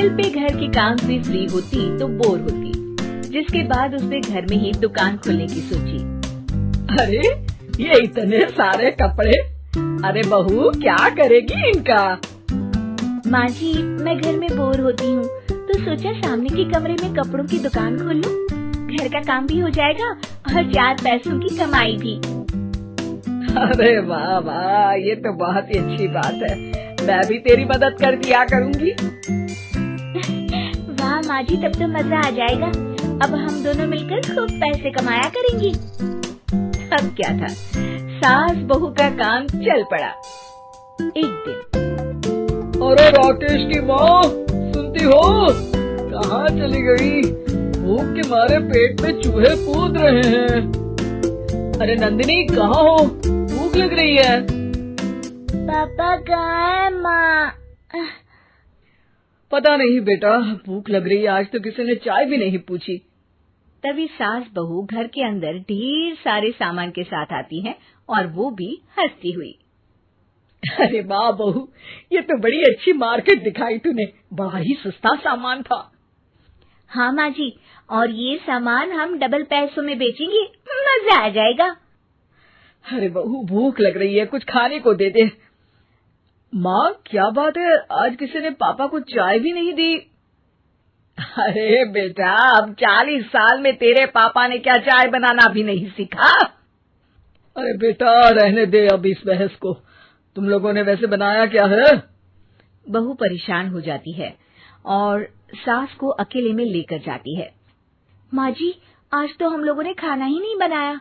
दिल पे घर के काम से फ्री होती तो बोर होती, जिसके बाद उसने घर में ही दुकान खोलने की सोची। अरे ये इतने सारे कपड़े, अरे बहू क्या करेगी इनका? माँ जी, मैं घर में बोर होती हूँ तो सोचा सामने के कमरे में कपड़ों की दुकान खोल लूं। घर का काम भी हो जाएगा और 4 पैसों की कमाई भी। अरे वाह वाह, ये तो बहुत ही अच्छी बात है। मैं भी तेरी मदद कर दिया करूँगी। वाह माँ जी, तब तो मजा आ जाएगा। अब हम दोनों मिलकर खूब पैसे कमाया करेंगे। अब क्या था, सास बहू का काम चल पड़ा। एक दिन, अरे राकेश की माँ, सुनती हो? कहाँ चली गई? भूख के मारे पेट में चूहे कूद रहे हैं। अरे नंदिनी, कहाँ हो? भूख लग रही है। पापा कहाँ है माँ? पता नहीं बेटा, भूख लग रही है। आज तो किसी ने चाय भी नहीं पूछी। तभी सास बहू घर के अंदर ढेर सारे सामान के साथ आती हैं और वो भी हंसती हुई। अरे वाह बहू, ये तो बड़ी अच्छी मार्केट दिखाई तूने। बड़ा ही सस्ता सामान था। हाँ माँ जी, और ये सामान हम डबल पैसों में बेचेंगे, मजा आ जाएगा। अरे बहू, भूख लग रही है, कुछ खाने को दे दे। माँ क्या बात है, आज किसी ने पापा को चाय भी नहीं दी? अरे बेटा, अब 40 साल में तेरे पापा ने क्या चाय बनाना भी नहीं सीखा? अरे बेटा रहने दे अब इस बहस को। तुम लोगों ने वैसे बनाया क्या है? बहू परेशान हो जाती है और सास को अकेले में लेकर जाती है। माँ जी, आज तो हम लोगों ने खाना ही नहीं बनाया।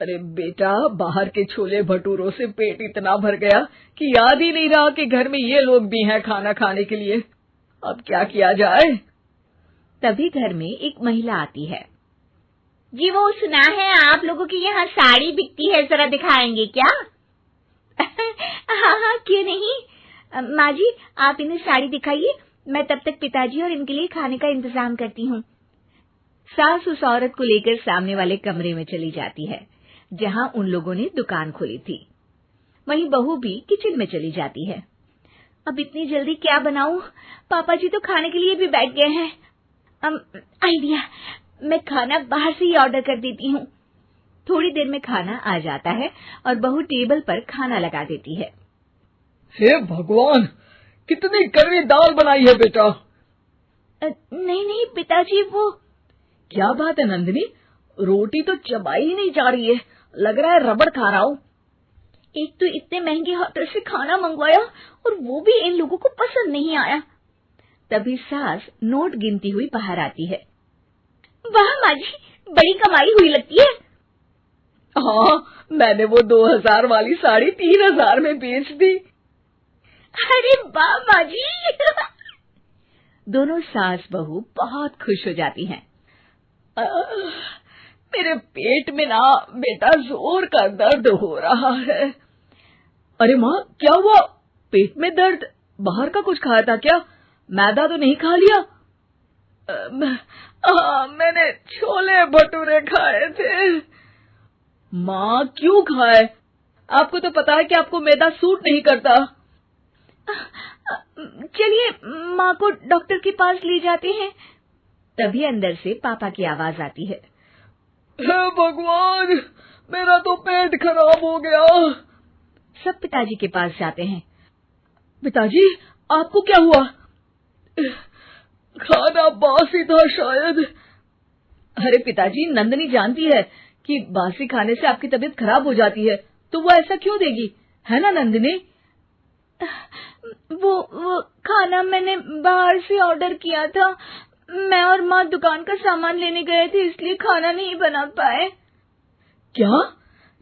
अरे बेटा, बाहर के छोले भटूरों से पेट इतना भर गया कि याद ही नहीं रहा कि घर में ये लोग भी हैं खाना खाने के लिए। अब क्या किया जाए? तभी घर में एक महिला आती है। जी, वो सुना है आप लोगों के यहाँ साड़ी बिकती है, जरा दिखाएंगे क्या? हाँ हाँ, क्यों नहीं। माँ जी, आप इन्हें साड़ी दिखाइए, मैं तब तक पिताजी और इनके लिए खाने का इंतजाम करती हूँ। सास उस औरत को लेकर सामने वाले कमरे में चली जाती है जहाँ उन लोगों ने दुकान खोली थी। वहीं बहू भी किचन में चली जाती है। अब इतनी जल्दी क्या बनाऊं? पापा जी तो खाने के लिए भी बैठ गए हैं। आइडिया, मैं खाना बाहर से ही ऑर्डर कर देती हूँ। थोड़ी देर में खाना आ जाता है और बहू टेबल पर खाना लगा देती है। हे भगवान, कितनी कड़वी दाल बनाई है बेटा। नहीं नहीं पिताजी, वो क्या बात है नंदिनी, रोटी तो चबाई ही नहीं जा रही है, लग रहा है रबड़ खा रहा हूँ। एक तो इतने महंगे होटल से खाना मंगवाया और वो भी इन लोगों को पसंद नहीं आया। तभी सास नोट गिनती हुई बाहर आती है। वाह माँ जी, बड़ी कमाई हुई लगती है। हाँ, मैंने वो 2000 वाली साड़ी 3000 में बेच दी। अरे वाह माँ जी। दोनों सास बहू बहुत खुश हो जाती हैं। मेरे पेट में ना बेटा जोर का दर्द हो रहा है। अरे माँ, क्या हुआ? पेट में दर्द? बाहर का कुछ खाया था क्या? मैदा तो नहीं खा लिया? मैंने छोले भटूरे खाए थे। माँ क्यों खाए? आपको तो पता है कि आपको मैदा सूट नहीं करता। चलिए माँ को डॉक्टर के पास ले जाते हैं। तभी अंदर से पापा की आवाज आती है। हे भगवान, मेरा तो पेट खराब हो गया। सब पिताजी के पास जाते हैं। पिताजी, आपको क्या हुआ? खाना बासी था शायद। अरे पिताजी, नंदिनी जानती है कि बासी खाने से आपकी तबीयत खराब हो जाती है, तो वो ऐसा क्यों देगी, है ना नंदिनी? वो खाना मैंने बाहर से ऑर्डर किया था। मैं और माँ दुकान का सामान लेने गए थे, इसलिए खाना नहीं बना पाए। क्या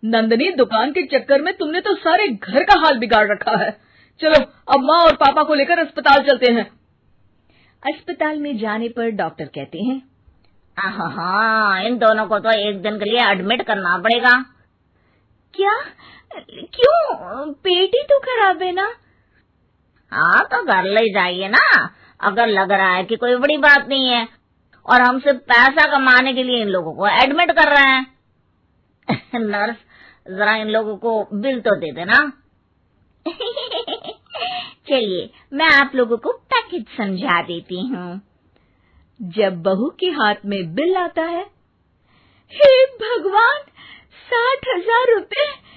नंदिनी, दुकान के चक्कर में तुमने तो सारे घर का हाल बिगाड़ रखा है। चलो अब माँ और पापा को लेकर अस्पताल चलते हैं। अस्पताल में जाने पर डॉक्टर कहते हैं, हाँ, इन दोनों को तो एक दिन के लिए एडमिट करना पड़ेगा। क्या? क्यों? पेट ही तो खराब है ना। हाँ, तो घर ले जाइए ना, अगर लग रहा है कि कोई बड़ी बात नहीं है और हम सिर्फ पैसा कमाने के लिए इन लोगों को एडमिट कर रहे हैं। नर्स, जरा इन लोगों को बिल तो दे देना। चलिए, मैं आप लोगों को पैक किछ समझा देती हूँ। जब बहू के हाथ में बिल आता है, हे भगवान, 60,000 रुपए!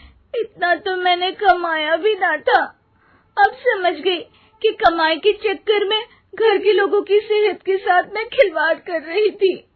इतना तो मैंने कमाया भी ना था। अब समझ गई कि कमाई के चक्कर में घर के लोगों की सेहत के साथ मैं खिलवाड़ कर रही थी।